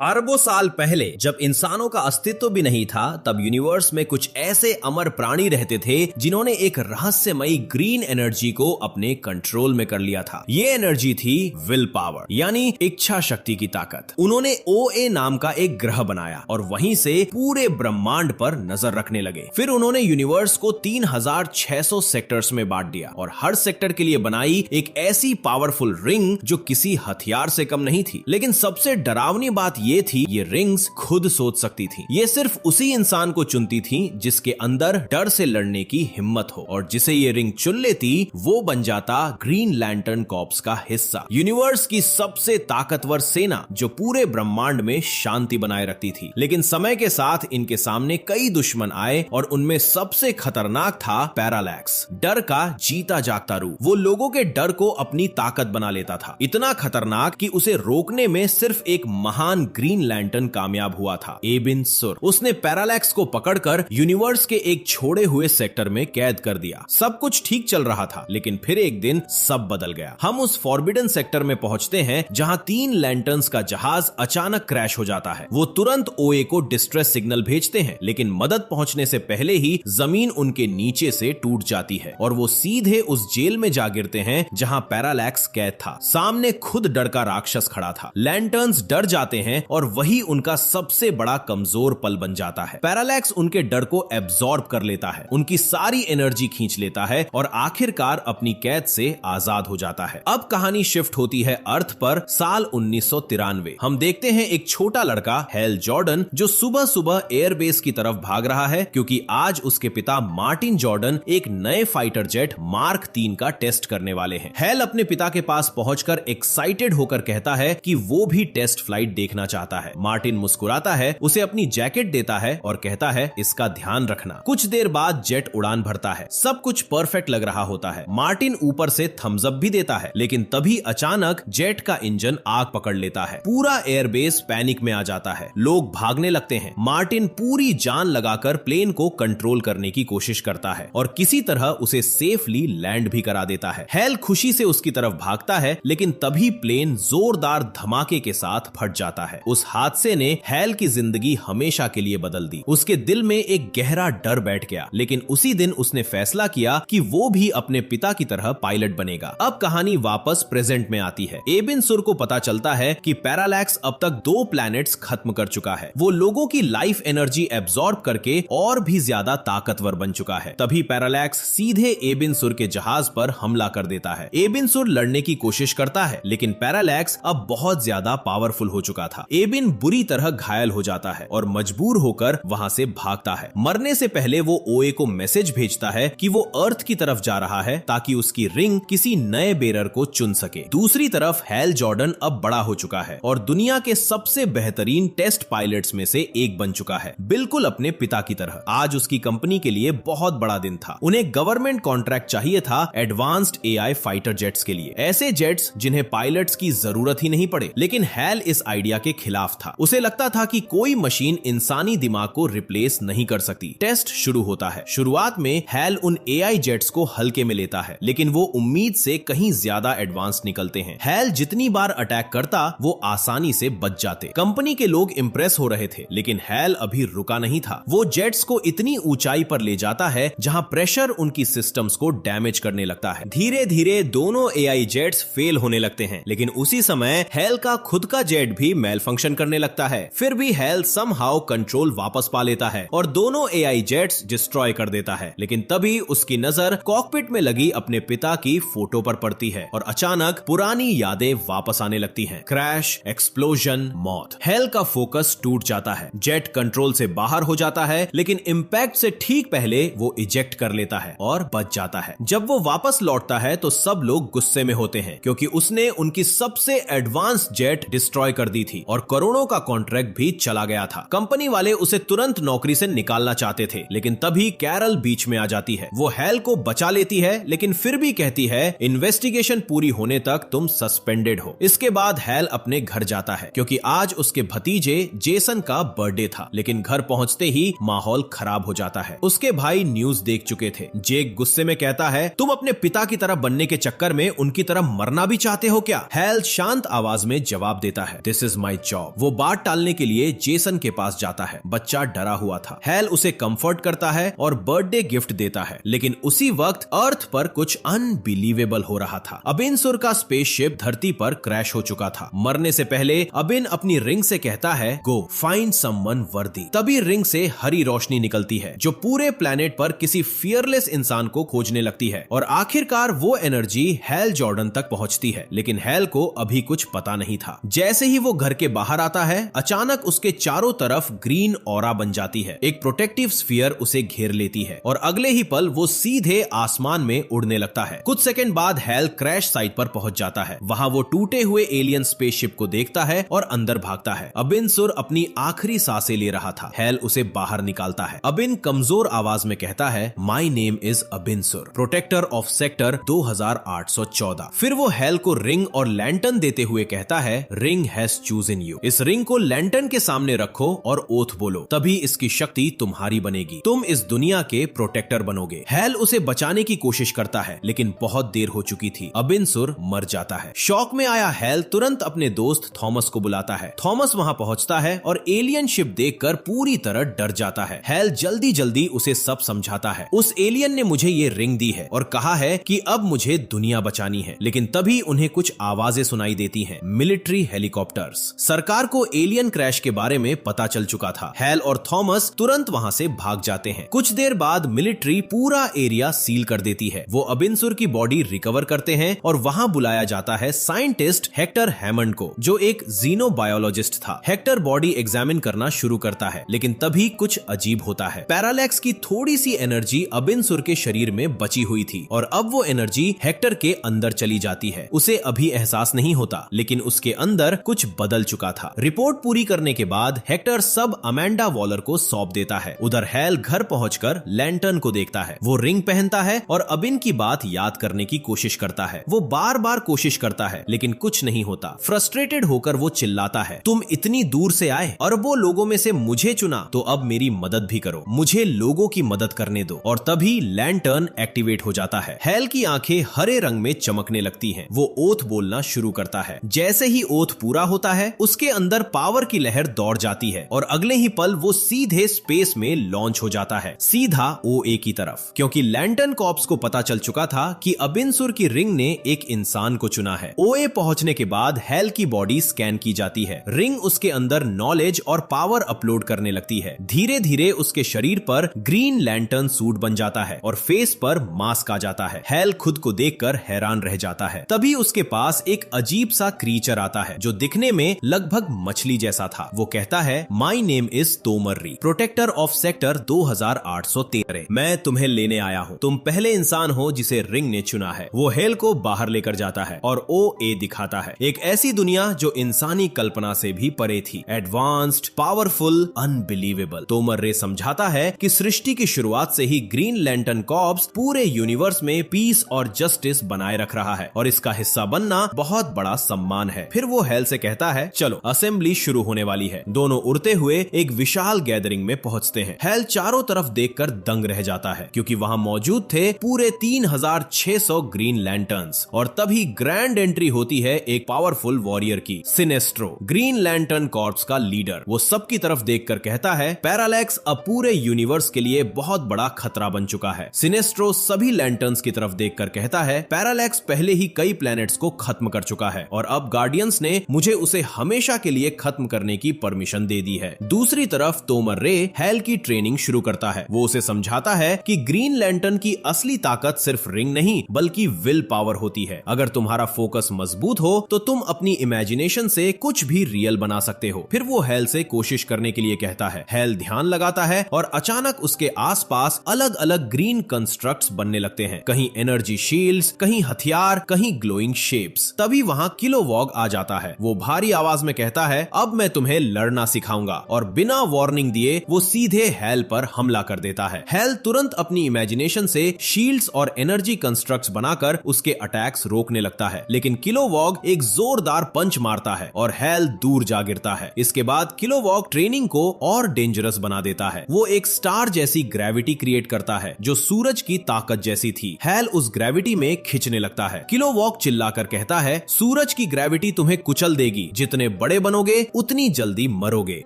अरबों साल पहले जब इंसानों का अस्तित्व भी नहीं था, तब यूनिवर्स में कुछ ऐसे अमर प्राणी रहते थे जिन्होंने एक रहस्यमयी ग्रीन एनर्जी को अपने कंट्रोल में कर लिया था। ये एनर्जी थी विल पावर, यानी इच्छा शक्ति की ताकत। उन्होंने ओए नाम का एक ग्रह बनाया और वहीं से पूरे ब्रह्मांड पर नजर रखने लगे। फिर उन्होंने यूनिवर्स को 3600 सेक्टर्स में बांट दिया और हर सेक्टर के लिए बनाई एक ऐसी पावरफुल रिंग जो किसी हथियार से कम नहीं थी। लेकिन सबसे डरावनी बात ये थी, ये रिंग्स खुद सोच सकती थी। ये सिर्फ उसी इंसान को चुनती थी जिसके अंदर डर से लड़ने की हिम्मत हो, और जिसे ये रिंग चुन लेती वो बन जाता ग्रीन लैंटर्न कॉर्प्स का हिस्सा, यूनिवर्स की सबसे ताकतवर सेना जो पूरे ब्रह्मांड में शांति बनाए रखती थी। लेकिन समय के साथ इनके सामने कई दुश्मन आए और उनमें सबसे खतरनाक था पैरालैक्स, डर का जीता जागता रूप। वो लोगों के डर को अपनी ताकत बना लेता था, इतना खतरनाक कि उसे रोकने में सिर्फ एक महान ग्रीन लैंटर्न कामयाब हुआ था, एबिन सुर। उसने पैरालैक्स को पकड़कर यूनिवर्स के एक छोड़े हुए सेक्टर में कैद कर दिया। सब कुछ ठीक चल रहा था, लेकिन फिर एक दिन सब बदल गया। हम उस फॉरबिडन सेक्टर में पहुंचते हैं जहां 3 लैंटर्न्स का जहाज अचानक क्रैश हो जाता है। वो तुरंत ओए को डिस्ट्रेस सिग्नल भेजते हैं, लेकिन मदद पहुंचने से पहले ही जमीन उनके नीचे से टूट जाती है और वो सीधे उस जेल में जा गिरते हैं जहां पैरालैक्स कैद था। सामने खुद डर का राक्षस खड़ा था। लैंटर्न्स डर जाते हैं और वही उनका सबसे बड़ा कमजोर पल बन जाता है। पैरालैक्स उनके डर को एब्जॉर्ब कर लेता है, उनकी सारी एनर्जी खींच लेता है और आखिरकार अपनी कैद से आजाद हो जाता है। अब कहानी शिफ्ट होती है अर्थ पर, साल 1993। हम देखते हैं एक छोटा लड़का हैल जॉर्डन जो सुबह सुबह एयरबेस की तरफ भाग रहा है, क्योंकि आज उसके पिता मार्टिन जॉर्डन एक नए फाइटर जेट मार्क 3 का टेस्ट करने वाले हैं। हैल अपने पिता के पास पहुंचकर एक्साइटेड होकर कहता है कि वो भी टेस्ट फ्लाइट देखना चाहता है। मार्टिन मुस्कुराता है, उसे अपनी जैकेट देता है और कहता है इसका ध्यान रखना। कुछ देर बाद जेट उड़ान भरता है, सब कुछ परफेक्ट लग रहा होता है। मार्टिन ऊपर से थम्स अप भी देता है, लेकिन तभी अचानक जेट का इंजन आग पकड़ लेता है। पूरा एयरबेस पैनिक में आ जाता है, लोग भागने लगते हैं। मार्टिन पूरी जान लगाकर प्लेन को कंट्रोल करने की कोशिश करता है और किसी तरह उसे सेफली लैंड भी करा देता है। हैल खुशी से उसकी तरफ भागता है, लेकिन तभी प्लेन जोरदार धमाके के साथ फट जाता है। उस हादसे ने हैल की जिंदगी हमेशा के लिए बदल दी। उसके दिल में एक गहरा डर बैठ गया, लेकिन उसी दिन उसने फैसला किया कि वो भी अपने पिता की तरह पायलट बनेगा। अब कहानी वापस प्रेजेंट में आती है। एबिन सुर को पता चलता है कि पैरालैक्स अब तक 2 प्लैनेट्स खत्म कर चुका है। वो लोगों की लाइफ एनर्जी एब्जॉर्ब करके और भी ज्यादा ताकतवर बन चुका है। तभी पैरालैक्स सीधे एबिन सुर के जहाज पर हमला कर देता है। एबिन सुर लड़ने की कोशिश करता है, लेकिन पैरालैक्स अब बहुत ज्यादा पावरफुल हो चुका था। एबिन बुरी तरह घायल हो जाता है और मजबूर होकर वहां से भागता है। मरने से पहले वो ओए को मैसेज भेजता है कि वो अर्थ की तरफ जा रहा है ताकि उसकी रिंग किसी नए बेरर को चुन सके। दूसरी तरफ हैल जॉर्डन अब बड़ा हो चुका है और दुनिया के सबसे बेहतरीन टेस्ट पायलट्स में से एक बन चुका है, बिल्कुल अपने पिता की तरह। आज उसकी कंपनी के लिए बहुत बड़ा दिन था। उन्हें गवर्नमेंट कॉन्ट्रैक्ट चाहिए था एडवांस्ड एआई फाइटर जेट्स के लिए, ऐसे जेट्स जिन्हें पायलट्स की जरूरत ही नहीं पड़े। लेकिन हैल इस आइडिया के खिलाफ था। उसे लगता था कि कोई मशीन इंसानी दिमाग को रिप्लेस नहीं कर सकती। टेस्ट शुरू होता है। शुरुआत में हैल उन एआई जेट्स को हल्के में लेता है, लेकिन वो उम्मीद से कहीं ज्यादा एडवांस निकलते हैं। हैल जितनी बार अटैक करता वो आसानी से बच जाते। कंपनी के लोग इंप्रेस हो रहे थे, लेकिन हैल अभी रुका नहीं था। वो जेट्स को इतनी ऊंचाई पर ले जाता है जहां प्रेशर उनकी सिस्टम्स को डैमेज करने लगता है। धीरे धीरे दोनों एआई जेट्स फेल होने लगते हैं, लेकिन उसी समय हैल का खुद का जेट भी मेल फंक्शन करने लगता है। फिर भी हैल समहाउ कंट्रोल वापस पा लेता है और दोनों एआई जेट्स डिस्ट्रॉय कर देता है। लेकिन तभी उसकी नजर कॉकपिट में लगी अपने पिता की फोटो पर पड़ती है और अचानक पुरानी यादें वापस आने लगती हैं। क्रैश, एक्सप्लोजन, मौत। हैल का फोकस टूट जाता है, जेट कंट्रोल से बाहर हो जाता है, लेकिन इंपैक्ट से ठीक पहले वो इजेक्ट कर लेता है और बच जाता है। जब वो वापस लौटता है तो सब लोग गुस्से में होते हैं, क्योंकि उसने उनकी सबसे एडवांस जेट डिस्ट्रॉय कर दी थी और करोड़ों का कॉन्ट्रैक्ट भी चला गया था। कंपनी वाले उसे तुरंत नौकरी से निकालना चाहते थे, लेकिन तभी कैरल बीच में आ जाती है। वो हैल को बचा लेती है, लेकिन फिर भी कहती है इन्वेस्टिगेशन पूरी होने तक तुम सस्पेंडेड हो। इसके बाद हैल अपने घर जाता है, क्योंकि आज उसके भतीजे जेसन का बर्थडे था। लेकिन घर पहुंचते ही माहौल खराब हो जाता है। उसके भाई न्यूज देख चुके थे। जेक गुस्से में कहता है तुम अपने पिता की तरह बनने के चक्कर में उनकी तरह मरना भी चाहते हो क्या? हैल शांत आवाज में जवाब देता है दिस इज माई जॉब। वो बात टालने के लिए जेसन के पास जाता है। बच्चा डरा हुआ था। हैल उसे कंफर्ट करता है और बर्थडे गिफ्ट देता है, लेकिन उसी वक्त अर्थ पर कुछ अनबिलीवेबल हो रहा था। अबिन सुर का स्पेसशिप धरती पर क्रैश हो चुका था। मरने से पहले अबिन अपनी रिंग से कहता है, गो फाइंड समवन वर्दी। तभी रिंग से हरी रोशनी निकलती है जो पूरे प्लेनेट पर किसी फियरलेस इंसान को खोजने लगती है, और आखिरकार वो एनर्जी हैल जॉर्डन तक पहुंचती है। लेकिन हैल को अभी कुछ पता नहीं था। जैसे ही वो घर के बाहर आता है, अचानक उसके चारों तरफ ग्रीन ऑरा बन जाती है। एक प्रोटेक्टिव स्फीयर उसे घेर लेती है और अगले ही पल वो सीधे आसमान में उड़ने लगता है। कुछ सेकंड बाद हैल क्रैश साइट पर पहुंच जाता है। वहां वो टूटे हुए एलियन स्पेसशिप को देखता है और अंदर भागता है। अबिन सुर अपनी आखिरी सांसें ले रहा था। हैल उसे बाहर निकालता है। अबिन कमजोर आवाज में कहता है, माई नेम इज अबिन सुर, प्रोटेक्टर ऑफ सेक्टर 2814। फिर वो हैल को रिंग और लैंटर्न देते हुए कहता है, रिंग हैज चूजन यू। इस रिंग को लैंटर्न के सामने रखो और ओथ बोलो, तभी इसकी शक्ति तुम्हारी बनेगी। तुम इस दुनिया के प्रोटेक्टर बनोगे। हैल उसे बचाने की कोशिश करता है, लेकिन बहुत देर हो चुकी थी। अबिन सुर मर जाता है। शॉक में आया हैल तुरंत अपने दोस्त थॉमस को बुलाता है। थॉमस वहां पहुंचता है और एलियन शिप देखकर पूरी तरह डर जाता है। हैल जल्दी जल्दी उसे सब समझाता है। उस एलियन ने मुझे ये रिंग दी है और कहा है कि अब मुझे दुनिया बचानी है। लेकिन तभी उन्हें कुछ आवाजें सुनाई देती हैं, मिलिट्री हेलीकॉप्टर्स। सरकार को एलियन क्रैश के बारे में पता चल चुका था। हैल और थॉमस तुरंत वहां से भाग जाते हैं। कुछ देर बाद मिलिट्री पूरा एरिया सील कर देती है। वो अबिन सुर की बॉडी रिकवर करते हैं और वहां बुलाया जाता है साइंटिस्ट हेक्टर हैमंड को, जो एक जीनोबायोलॉजिस्ट था। हेक्टर बॉडी एग्जामिन करना शुरू करता है, लेकिन तभी कुछ अजीब होता है। पैरालैक्स की थोड़ी सी एनर्जी अबिन सुर के शरीर में बची हुई थी और अब वो एनर्जी हेक्टर के अंदर चली जाती है। उसे अभी एहसास नहीं होता, लेकिन उसके अंदर कुछ बदल चुका था। रिपोर्ट पूरी करने के बाद हेक्टर सब अमेंडा वॉलर को सौंप देता है। उधर हैल घर पहुंचकर लैंटर्न को देखता है। वो रिंग पहनता है और अबिन की बात याद करने की कोशिश करता है। वो बार बार कोशिश करता है, लेकिन कुछ नहीं होता। फ्रस्ट्रेटेड होकर वो चिल्लाता है, तुम इतनी दूर से आए, अरबों लोगों में से मुझे चुना, तो अब मेरी मदद भी करो, मुझे लोगों की मदद करने दो। और तभी लैंटर्न एक्टिवेट हो जाता है। हैल की आंखें हरे रंग में चमकने लगती हैं। वो ओथ बोलना शुरू करता है। जैसे ही ओथ पूरा होता है, उसके अंदर पावर की लहर दौड़ जाती है और अगले ही पल वो सीधे स्पेस में लॉन्च हो जाता है, सीधा ओए की तरफ। क्योंकि लैंटर्न कॉर्प्स को पता चल चुका था कि अबिन सुर की रिंग ने एक इंसान को चुना है। ओए पहुंचने के बाद हैल की बॉडी स्कैन की जाती है। रिंग उसके अंदर नॉलेज और पावर अपलोड करने लगती है। धीरे धीरे उसके शरीर पर ग्रीन लैंटर्न सूट बन जाता है और फेस पर मास्क आ जाता है। हैल खुद को देखकर हैरान रह जाता है। तभी उसके पास एक अजीब सा क्रीचर आता है जो दिखने में लगभग मछली जैसा था। वो कहता है, my name is Tomar Re, protector of sector 2813। मैं तुम्हें लेने आया हूँ। तुम पहले इंसान हो जिसे रिंग ने चुना है। वो हैल को बाहर लेकर जाता है और OA दिखाता है, एक ऐसी दुनिया जो इंसानी कल्पना से भी परे थी। Advanced, powerful, unbelievable. तोमर्रे समझाता है कि सृष्टि की शुरुआत से ही ग्रीन लैंटर्न कॉर्प्स पूरे यूनिवर्स में पीस और जस्टिस बनाए रख रहा है और इसका हिस्सा बनना बहुत बड़ा सम्मान है। फिर वो हैल से कहता है, चलो असेंबली शुरू होने वाली है। दोनों उड़ते हुए एक विशाल गैदरिंग में पहुंचते हैं। हैल चारों तरफ देखकर दंग रह जाता है, क्योंकि वहां मौजूद थे पूरे 3600 ग्रीन लैंटर्न्स। और तभी ग्रैंड एंट्री होती है एक पावरफुल वॉरियर की, सिनेस्ट्रो, ग्रीन लैंटर्न कॉर्प्स का लीडर। वो सबकी तरफ देखकर कहता है, पैरालैक्स अब पूरे यूनिवर्स के लिए बहुत बड़ा खतरा बन चुका है। सिनेस्ट्रो सभी लैंटर्न्स की तरफ देखकर कहता है, पैरालैक्स पहले ही कई प्लैनेट्स को खत्म कर चुका है और अब गार्डियंस ने मुझे उसे हमेशा के लिए खत्म करने की परमिशन दे दी है। दूसरी तरफ तोमर्रे हैल की ट्रेनिंग शुरू करता है। वो उसे समझाता है कि ग्रीन लैंटर्न की असली ताकत सिर्फ रिंग नहीं बल्कि विल पावर होती है। अगर तुम्हारा फोकस मजबूत हो तो तुम अपनी इमेजिनेशन से कुछ भी रियल बना सकते हो। फिर वो हैल से कोशिश करने के लिए कहता है। हैल ध्यान लगाता है और अचानक उसके आसपास अलग अलग ग्रीन कंस्ट्रक्ट्स बनने लगते हैं, कहीं एनर्जी शील्ड्स, कहीं हथियार, कहीं ग्लोइंग शेप्स। तभी वहां किलोवॉग आ जाता है। वो भारी आवाज में कहता है, अब मैं तुम्हें लड़ना सिखाऊंगा, और बिना वार्निंग दिए वो सीधे हैल पर हमला कर देता है। हैल तुरंत अपनी इमेजिनेशन से शील्ड्स और एनर्जी कंस्ट्रक्ट्स बनाकर उसके अटैक्स रोकने लगता है, लेकिन किलोवॉग एक जोरदार पंच मारता है और हैल दूर जा गिरता है। इसके बाद किलोवॉग ट्रेनिंग को और डेंजरस बना देता है। वो एक स्टार जैसी ग्रेविटी क्रिएट करता है जो सूरज की ताकत जैसी थी। हैल उस ग्रेविटी में खिंचने लगता है। किलोवॉग चिल्लाकर कहता है, सूरज की ग्रेविटी तुम्हें कुचल देगी, जितने बड़े बनोगे उतनी जल्दी मरोगे।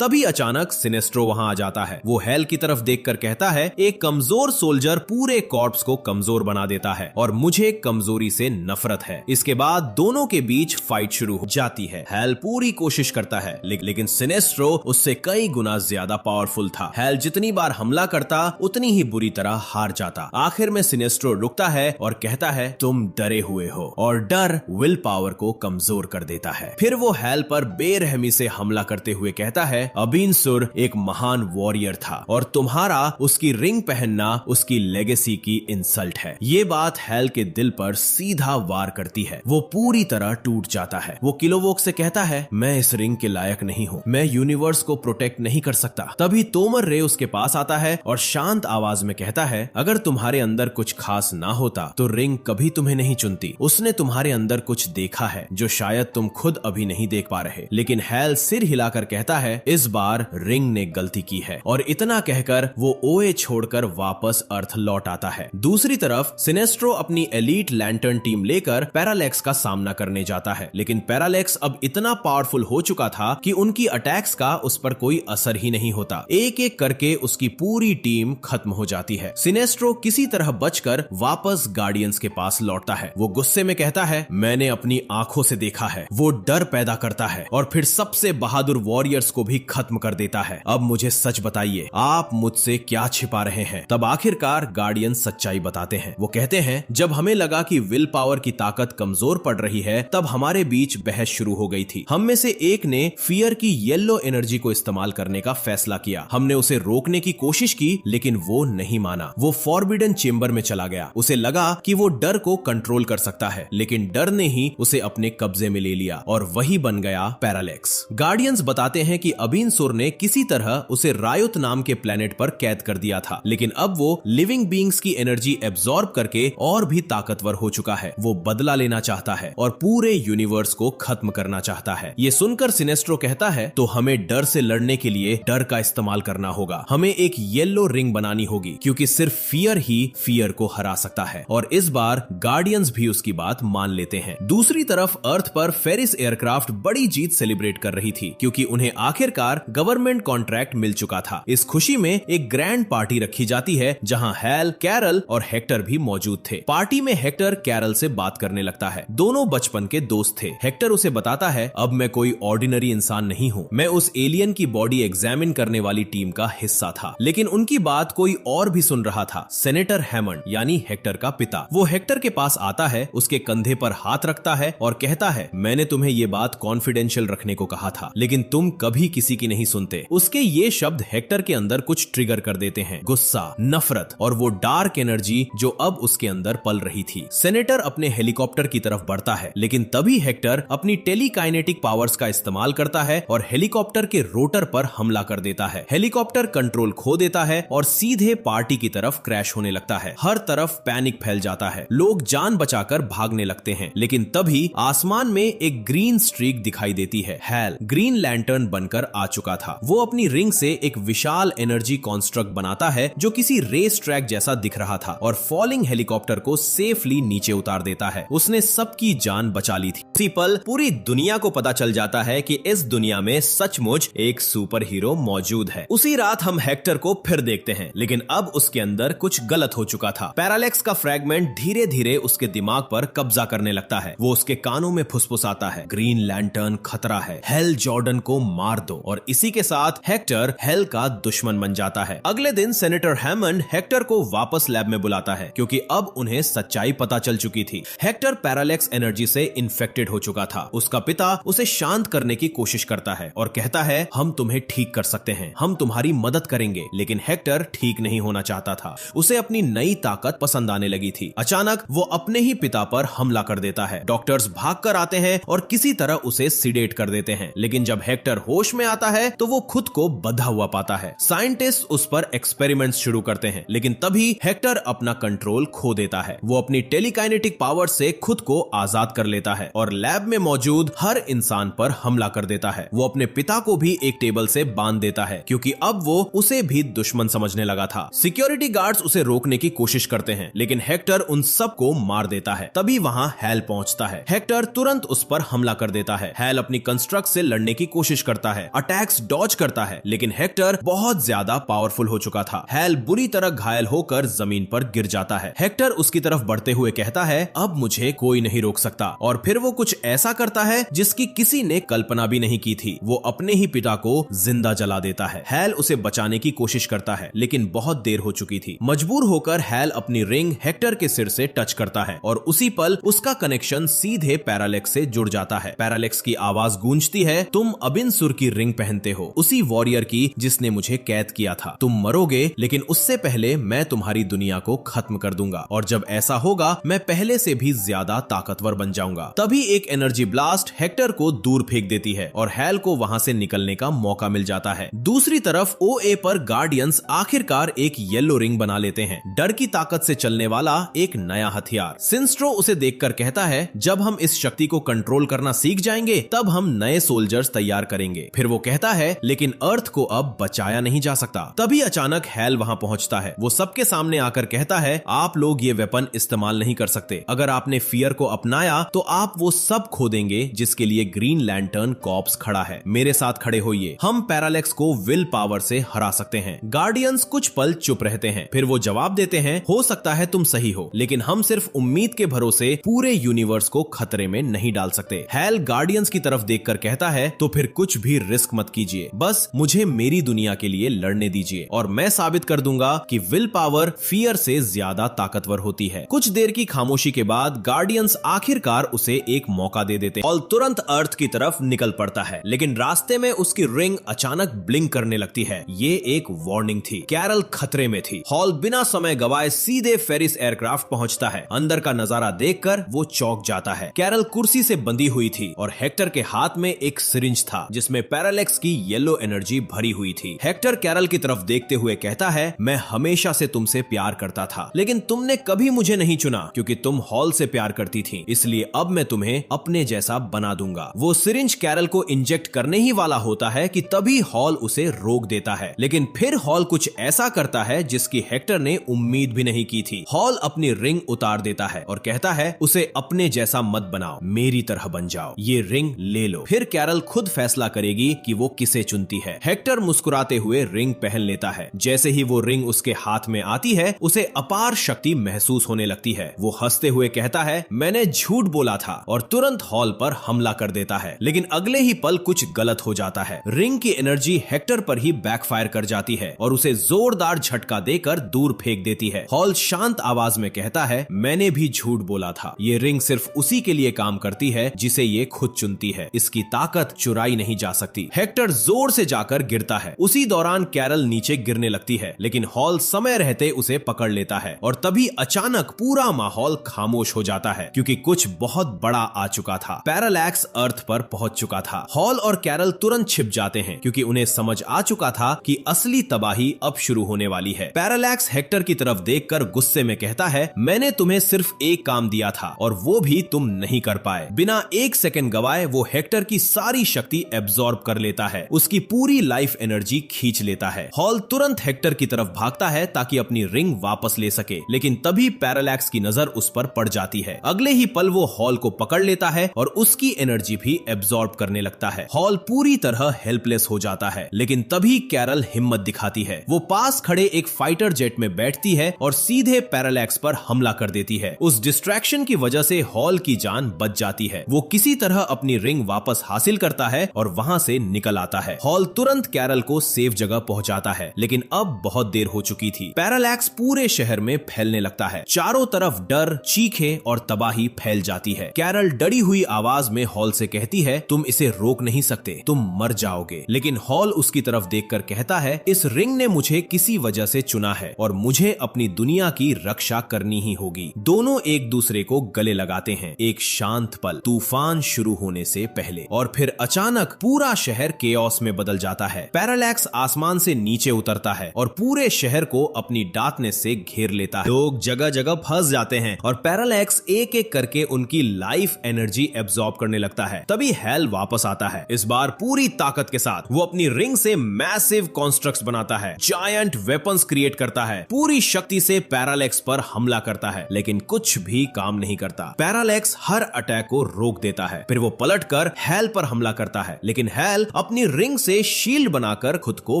तभी अचानक सिनेस्ट्रो वहां आ जाता है। वो हेल की तरफ देखकर कहता है, एक कमजोर सोल्जर पूरे कॉर्प्स को कमजोर बना देता है और मुझे कमजोरी से नफरत है। इसके बाद दोनों के बीच फाइट शुरू हो जाती है। हेल पूरी कोशिश करता है लेकिन सिनेस्ट्रो उससे कई गुना ज्यादा पावरफुल था। हेल जितनी बार हमला करता उतनी ही बुरी तरह हार जाता। आखिर में सिनेस्ट्रो रुकता है और कहता है, तुम डरे हुए हो, और डर विल पावर को कमजोर कर देता है। फिर वो हेल पर बेरहमी से हमला करते हुए कहता है, अबीनसुर एक महान वॉरियर था और तुम्हारा उसकी रिंग पहनना उसकी लेगेसी की इंसल्ट है। ये बात हेल के दिल पर सीधा वार करती है। वो पूरी तरह टूट जाता है। वो किलोवोक से कहता है, मैं इस रिंग के लायक नहीं हूँ, मैं यूनिवर्स को प्रोटेक्ट नहीं कर सकता। तभी तोमर रे उसके पास आता है और शांत आवाज में कहता है, अगर तुम्हारे अंदर कुछ खास ना होता तो रिंग कभी तुम्हें नहीं चुनती। उसने तुम्हारे अंदर कुछ देखा है जो शायद तुम खुद अभी नहीं देख पा रहे। लेकिन हेल सिर हिलाकर कहता है, इस बार रिंग ने गलती की है, और इतना कहकर वो ओए छोड़कर वापस अर्थ लौट आता है। दूसरी तरफ सिनेस्ट्रो अपनी एलीट लैंटर्न टीम लेकर पैरालेक्स का सामना करने जाता है। लेकिन पैरालेक्स अब इतना पावरफुल हो चुका था कि उनकी अटैक्स का उस पर कोई असर ही नहीं होता। एक एक करके उसकी पूरी टीम खत्म हो जाती है। सिनेस्ट्रो किसी तरह बचकर वापस गार्डियंस के पास लौटता है। वो गुस्से में कहता है, मैंने अपनी आंखों से देखा है। वो डर पैदा करता है और फिर सबसे बहादुर वॉरियर्स को भी खत्म कर देता है। अब मुझे सच बताइए, आप मुझसे क्या छिपा रहे हैं? तब आखिरकार गार्डियन सच्चाई बताते हैं। वो कहते हैं, जब हमें लगा कि विल पावर की ताकत कमजोर पड़ रही है तब हमारे बीच बहस शुरू हो गई थी। हम में से एक ने फियर की येलो एनर्जी को इस्तेमाल करने का फैसला किया। हमने उसे रोकने की कोशिश की लेकिन वो नहीं माना। वो फॉरबिडन चेंबर में चला गया। उसे लगा कि वो डर को कंट्रोल कर सकता है, लेकिन डर ने ही उसे अपने कब्जे में ले लिया और वही बन गया पैरालेक्स। गार्डियंस बताते हैं कि अबीनसुर ने किसी तरह उसे रायुत नाम के प्लेनेट पर कैद कर दिया था, लेकिन अब वो लिविंग बीइंग्स की एनर्जी एब्जॉर्ब करके और भी ताकतवर हो चुका है। वो बदला लेना चाहता है और पूरे यूनिवर्स को खत्म करना चाहता है। ये सुनकर सिनेस्ट्रो कहता है, तो हमें डर से लड़ने के लिए डर का इस्तेमाल करना होगा। हमें एक येलो रिंग बनानी होगी क्योंकि सिर्फ फियर ही फियर को हरा सकता है। और इस बार गार्डियंस भी उसकी बात मान लेते हैं। दूसरी तरफ अर्थ पर फेरिस एयरक्राफ्ट बड़ी जीत सेलिब्रेट कर रही थी क्योंकि उन्हें आखिरकार गवर्नमेंट कॉन्ट्रैक्ट मिल चुका था। इस खुशी में एक ग्रैंड पार्टी रखी जाती है जहां हेल, कैरल और हेक्टर भी मौजूद थे। पार्टी में हेक्टर कैरल से बात करने लगता है। दोनों बचपन के दोस्त थे। हेक्टर उसे बताता है, अब मैं कोई ऑर्डिनरी इंसान नहीं हूँ, मैं उस एलियन की बॉडी एग्जामिन करने वाली टीम का हिस्सा था। लेकिन उनकी बात कोई और भी सुन रहा था, सेनेटर हैमंड यानी हेक्टर का पिता। वो हेक्टर के पास आता है, उसके कंधे पर हाथ रखता है और कहता है, मैंने तुम्हें ये बात कॉन्फिडेंशियल रखने को कहा था लेकिन तुम कभी किसी की नहीं सुनते। उसके ये शब्द हेक्टर के अंदर कुछ ट्रिगर कर देते हैं, गुस्सा, नफरत और वो डार्क एनर्जी जो अब उसके अंदर पल रही थी। सेनेटर अपने हेलीकॉप्टर की तरफ बढ़ता है लेकिन तभी हेक्टर अपनी टेलीकाइनेटिक पावर्स का इस्तेमाल करता है और हेलीकॉप्टर के रोटर पर हमला कर देता है। हेलीकॉप्टर कंट्रोल खो देता है और सीधे पार्टी की तरफ क्रैश होने लगता है। हर तरफ पैनिक फैल जाता है। लोग जान बचाकर भागने लगते हैं लेकिन तभी आसमान में एक ग्रीन स्ट्रीक दिखाई देती है। हेल ग्रीन लैंटर्न बनकर आ चुका था। वो अपनी रिंग से एक विशाल एनर्जी कॉन्स्ट्रक्ट बनाता है जो किसी रेस ट्रैक जैसा दिख रहा था और फॉलिंग हेलीकॉप्टर को सेफली नीचे उतार देता है। उसने सबकी जान बचा ली थी। इसी पल पूरी दुनिया को पता चल जाता है कि इस दुनिया में सचमुच एक सुपर हीरो मौजूद है। उसी रात हम हेक्टर को फिर देखते हैं लेकिन अब उसके अंदर कुछ गलत हो चुका था। पैरालेक्स का फ्रैगमेंट धीरे धीरे उसके दिमाग पर कब्जा करने लगता है। वो उसके कानों में फुसफुसाता है, ग्रीन लैंटर्न खतरा है, हेल जॉर्डन को मार दो। और इसी के साथ हेक्टर हेल का दुश्मन बन जाता है। अगले दिन सेनेटर हैमंड हेक्टर को वापस लैब में बुलाता है क्योंकि अब उन्हें सच्चाई पता चल चुकी थी। हेक्टर पैरालेक्स एनर्जी से इन्फेक्टेड हो चुका था। उसका पिता उसे शांत करने की कोशिश करता है और कहता है, हम तुम्हें ठीक कर सकते हैं, हम तुम्हारी मदद करेंगे। लेकिन हेक्टर ठीक नहीं होना चाहता था। उसे अपनी नई ताकत पसंद आने लगी थी। अचानक वो अपने ही पिता पर हमला कर देता है। डॉक्टर्स भागकर आते हैं और किसी तरह उसे सिडेट कर देते हैं। लेकिन जब हेक्टर होश में आता है तो वो खुद को बंधा हुआ पाता है। साइंटिस्ट उस पर एक्सपेरिमेंट्स शुरू करते हैं लेकिन तभी हेक्टर अपना कंट्रोल खो देता है। वो अपनी टेलीकाइनेटिक पावर से खुद को आजाद कर लेता है और लैब में मौजूद हर इंसान पर हमला कर देता है। वो अपने पिता को भी एक टेबल से बांध देता है क्योंकि अब वो उसे भी दुश्मन समझने लगा था। सिक्योरिटी गार्ड्स उसे रोकने की कोशिश करते हैं लेकिन हेक्टर उन सबको मार देता है। तभी वहां हैल पहुंचता है। हेक्टर तुरंत उस पर हमला कर देता है। हैल अपनी कंस्ट्रक्ट से लड़ने की कोशिश करता है, अटैक्स डॉज करता है, लेकिन हेक्टर बहुत ज्यादा पावरफुल हो चुका था। हैल बुरी तरह घायल होकर जमीन पर गिर जाता है। हेक्टर उसकी तरफ बढ़ते हुए कहता है, अब मुझे कोई नहीं रोक सकता। और फिर वो कुछ ऐसा करता है जिसकी किसी ने कल्पना भी नहीं की थी। वो अपने ही पिता को जिंदा जला देता है। हैल उसे बचाने की कोशिश करता है लेकिन बहुत देर हो चुकी थी। मजबूर होकर हैल अपनी रिंग हेक्टर के सिर से टच करता है और उसी पल उसका कनेक्शन सीधे पैरालेक्स से जुड़ जाता है। पैरालेक्स की आवाज गूंजती है, तुम अबिनसुर की रिंग पहनते हो, उसी वॉरियर की जिसने मुझे कैद किया था। तुम मरोगे लेकिन उससे पहले मैं तुम्हारी दुनिया को खत्म कर दूंगा और जब ऐसा होगा मैं पहले से भी ज्यादा ताकतवर बन जाऊंगा। तभी एक एनर्जी ब्लास्ट हेक्टर को दूर फेंक देती है और हैल को वहां से निकलने का मौका मिल जाता है। दूसरी तरफ ओए पर गार्डियंस आखिरकार एक येलो रिंग बना लेते हैं, डर की ताकत से चलने वाला एक नया हथियार। सिंस्ट्रो उसे देखकर कहता है, जब हम इस शक्ति को कंट्रोल करना सीख जाएंगे तब हम नए सोल्जर्स तैयार करेंगे। फिर वो कहता है, लेकिन अर्थ को अब बचाया नहीं जा सकता। तभी अचानक हैल वहां पहुंचता है। वो सबके सामने आकर कहता है, आप लोग ये वेपन इस्तेमाल नहीं कर सकते। अगर आपने फियर को अपनाया तो आप वो सब खो देंगे जिसके लिए ग्रीन लैंटर्न कॉर्प्स खड़ा है। मेरे साथ खड़े होइए, हम पैरालेक्स को विल पावर से हरा सकते हैं। गार्डियंस कुछ पल चुप रहते हैं, फिर वो जवाब देते हैं, हो सकता है तुम सही हो, लेकिन हम सिर्फ उम्मीद के भरोसे पूरे यूनिवर्स को खतरे में नहीं डाल सकते। हैल गार्डियंस की तरफ देखकर कहता है, तो फिर कुछ भी रिस्क मत कीजिए, बस मुझे मेरी दुनिया के लिए लड़ने दीजिए और मैं साबित कर दूंगा कि विल पावर फियर से ज्यादा ताकतवर होती है। कुछ देर की खामोशी के बाद गार्डियंस आखिरकार उसे एक मौका दे देते हैं और तुरंत अर्थ की तरफ निकल पड़ता है, लेकिन रास्ते में उसकी रिंग अचानक ब्लिंक करने लगती है। ये एक वार्निंग थी। कैरल खतरे में थी। हॉल बिना समय गवाए सीधे फेरिस एयरक्राफ्ट पहुंचता है। अंदर का नजारा देखकर वो चौंक जाता है। कैरल कुर्सी से बंधी हुई थी और हेक्टर के हाथ में एक सिरिंज था जिसमें पैरालेक्स की येलो एनर्जी भरी हुई थी। हेक्टर कैरल की तरफ देखते हुए कहता है, मैं हमेशा से तुमसे प्यार करता था, लेकिन तुमने कभी मुझे नहीं चुना क्योंकि तुम हॉल से प्यार करती थी, इसलिए अब मैं तुम्हें अपने जैसा बना दूंगा। वो सिरिंज कैरल को इंजेक्ट करने ही वाला होता है कि तभी हॉल उसे रोक देता है, लेकिन फिर हॉल कुछ ऐसा करता है जिसकी हेक्टर ने उम्मीद भी नहीं की थी। हॉल अपनी रिंग उतार देता है और कहता है, उसे अपने जैसा मत बनाओ, मेरी तरह बन जाओ, ये रिंग ले लो। फिर कैरल खुद फैसला करेगी कि वो किसे चुनती है। हेक्टर मुस्कुराते हुए रिंग पहन लेता है। जैसे ही वो रिंग उसके हाथ में आती है उसे अपार शक्ति महसूस होने लगती है। वो हंसते हुए कहता है, मैंने झूठ बोला था, और तुरंत हॉल पर हमला कर देता है, लेकिन अगले ही पल कुछ गलत हो जाता है। रिंग की एनर्जी हेक्टर पर ही बैकफायर कर जाती है और उसे जोरदार झटका देकर दूर फेंक देती है। हॉल शांत आवाज में कहता है, मैंने भी झूठ बोला था, ये रिंग सिर्फ उसी के लिए काम करती है जिसे ये खुद चुनती है, इसकी ताकत चुराई नहीं जा सकती। हेक्टर जोर से जाकर गिरता है। उसी दौरान कैरल नीचे गिरने लगती है, लेकिन हॉल समय रहते उसे पकड़ लेता है और तभी अचानक पूरा माहौल खामोश हो जाता है क्योंकि कुछ बहुत बड़ा आ चुका था। पैरालैक्स अर्थ पर पहुंच चुका था। हॉल और कैरल तुरंत छिप जाते हैं क्योंकि उन्हें समझ आ चुका था कि असली तबाही अब शुरू होने वाली है। पैरालैक्स हेक्टर की तरफ देखकर गुस्से में कहता है, मैंने तुम्हें सिर्फ एक काम दिया था और वो भी तुम नहीं कर पाए। बिना एक सेकंड गवाए वो हेक्टर की सारी शक्ति एब्जॉर्ब कर लेता है, उसकी पूरी लाइफ एनर्जी खींच लेता है। हॉल तुरंत हेक्टर की तरफ भागता है ताकि अपनी रिंग वापस ले सके, लेकिन तभी पैरालैक्स की नजर उस पर पड़ जाती है। अगले ही पल वो हॉल को पकड़ लेता है और उसकी एनर्जी भी एब्जॉर्ब करने लगता है। हॉल पूरी तरह हेल्पलेस हो जाता है, लेकिन तभी कैरल हिम्मत दिखाती है। वो पास खड़े एक फाइटर जेट में बैठती है और सीधे पैरालैक्स पर हमला कर देती है। उस डिस्ट्रैक्शन की वजह से हॉल की जान बच जाती है। वो किसी तरह अपनी रिंग वापस हासिल करता है और वहां से निकल आता है। हॉल तुरंत कैरल को सेफ जगह पहुंचाता है, लेकिन अब बहुत देर हो चुकी थी। पैरालैक्स पूरे शहर में फैलने लगता है। चारों तरफ डर, चीखें और तबाही फैल जाती है। कैरल डरी हुई आवाज में हॉल से कहती है, तुम इसे रोक नहीं सकते, तुम मर जाओगे। लेकिन हॉल उसकी तरफ देखकर कहता है, इस रिंग ने मुझे किसी वजह से चुना है और मुझे अपनी दुनिया की रक्षा करनी ही होगी। दोनों एक दूसरे को गले लगाते हैं। एक शांत पल, तूफान शुरू होने से पहले, और फिर अचानक पूरा शहर केओस में बदल जाता है। पैरालैक्स आसमान से नीचे उतरता है और पूरे शहर को अपनी डार्कनेस से घेर लेता है। लोग जगह जगह फंस जाते हैं और पैरालैक्स एक एक करके उनकी लाइफ एनर्जी एब्जॉर्ब करने लगता है। तभी हैल वापस आता है, इस बार पूरी ताकत के साथ। वो अपनी रिंग से मैसिव कॉन्स्ट्रक्ट्स बनाता है, जायंट वेपन्स क्रिएट करता है, पूरी शक्ति से पैरालेक्स पर हमला करता है, लेकिन कुछ भी काम नहीं करता। पैरालेक्स हर अटैक को रोक देता है। फिर वो पलटकर हैल पर हमला करता है, लेकिन हैल अपनी रिंग से शील्ड बनाकर खुद को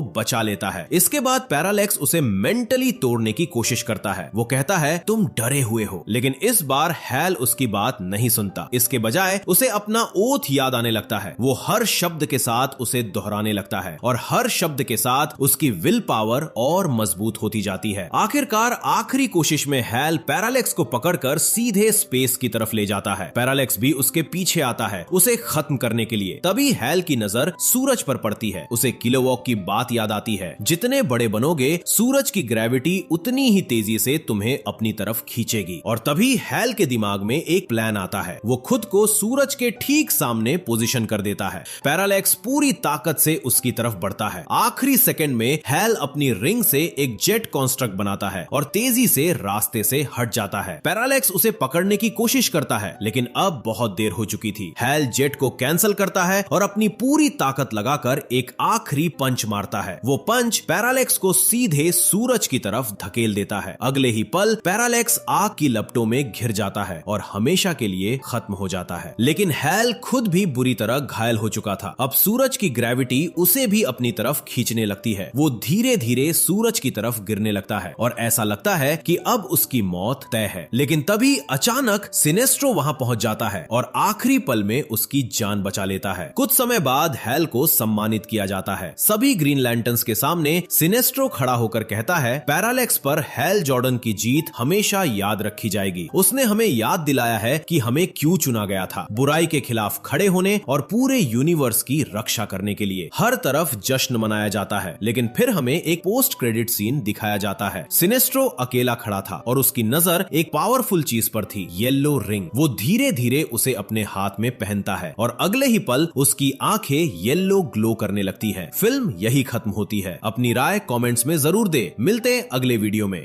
बचा लेता है। इसके बाद पैरालेक्स उसे मेंटली तोड़ने की कोशिश करता है। वो कहता है तुम डरे हुए हो, लेकिन इस बार हैल उसकी बात नहीं सुनता। इसके बजाय उसे अपना ओथ याद आने लगता है। वो हर शब्द के साथ उसे दोहराने लगता है और हर शब्द के साथ उसकी विल पावर और मजबूत होती जाती है। आखिरकार आखिरी कोशिश में हैल पैरालेक्स को पकड़कर सीधे स्पेस की तरफ ले जाता है। पैरालेक्स भी उसके पीछे आता है उसे खत्म करने के लिए। तभी हैल की नजर सूरज पर पड़ती है। उसे किलोवॉट की बात याद आती है, जितने बड़े बनोगे सूरज की ग्रेविटी उतनी ही तेजी से तुम्हें अपनी तरफ खींचेगी। और तभी हैल के दिमाग में एक प्लान आता है। वो खुद को सूरज के ठीक सामने पोजीशन कर देता है। पैरालेक्स पूरी ताकत से उसकी तरफ बढ़ता है। आखिरी सेकंड में हैल अपनी रिंग से एक जेट कॉन्स्ट्रक्ट बनाता है और तेजी से रास्ते से हट जाता है। पैरालेक्स उसे पकड़ने की कोशिश करता है, लेकिन अब बहुत देर हो चुकी थी। हैल जेट को कैंसिल करता है और अपनी पूरी ताकत लगाकर एक आखिरी पंच मारता है। वो पंच पैरालेक्स को सीधे सूरज की तरफ धकेल देता है। अगले ही पल पैरालेक्स आग की लपटों में घिर जाता है और हमेशा के लिए खत्म हो जाता है। लेकिन हैल खुद भी बुरी तरह घायल हो चुका था। अब सूरज की ग्रेविटी उसे भी अपनी तरफ खींचने लगती है। वो धीरे धीरे सूरज की तरफ गिरने लगता है और ऐसा लगता है कि अब उसकी मौत तय है। लेकिन तभी अचानक सिनेस्ट्रो वहां पहुंच जाता है और आखिरी पल में उसकी जान बचा लेता है। कुछ समय बाद हैल को सम्मानित किया जाता है। सभी ग्रीन लैंटर्न्स के सामने सिनेस्ट्रो खड़ा होकर कहता है पैरालेक्स पर हैल जॉर्डन की जीत हमेशा याद रखी जाएगी। उसने हमें याद दिलाया है कि हमें क्यों चुना गया था, बुराई के खिलाफ खड़े होने और पूरे यूनिवर्स की रक्षा करने के लिए। हर तरफ जश्न मनाया जाता है, लेकिन फिर हमें एक पोस्ट क्रेडिट सीन दिखाया जाता है। सिनेस्ट्रो अकेला खड़ा था और उसकी नजर एक पावरफुल चीज पर थी, येलो रिंग। वो धीरे धीरे उसे अपने हाथ में पहनता है और अगले ही पल उसकी आंखें येलो ग्लो करने लगती है। फिल्म यही खत्म होती है। अपनी राय कमेंट्स में जरूर दे। मिलते हैं अगले वीडियो में।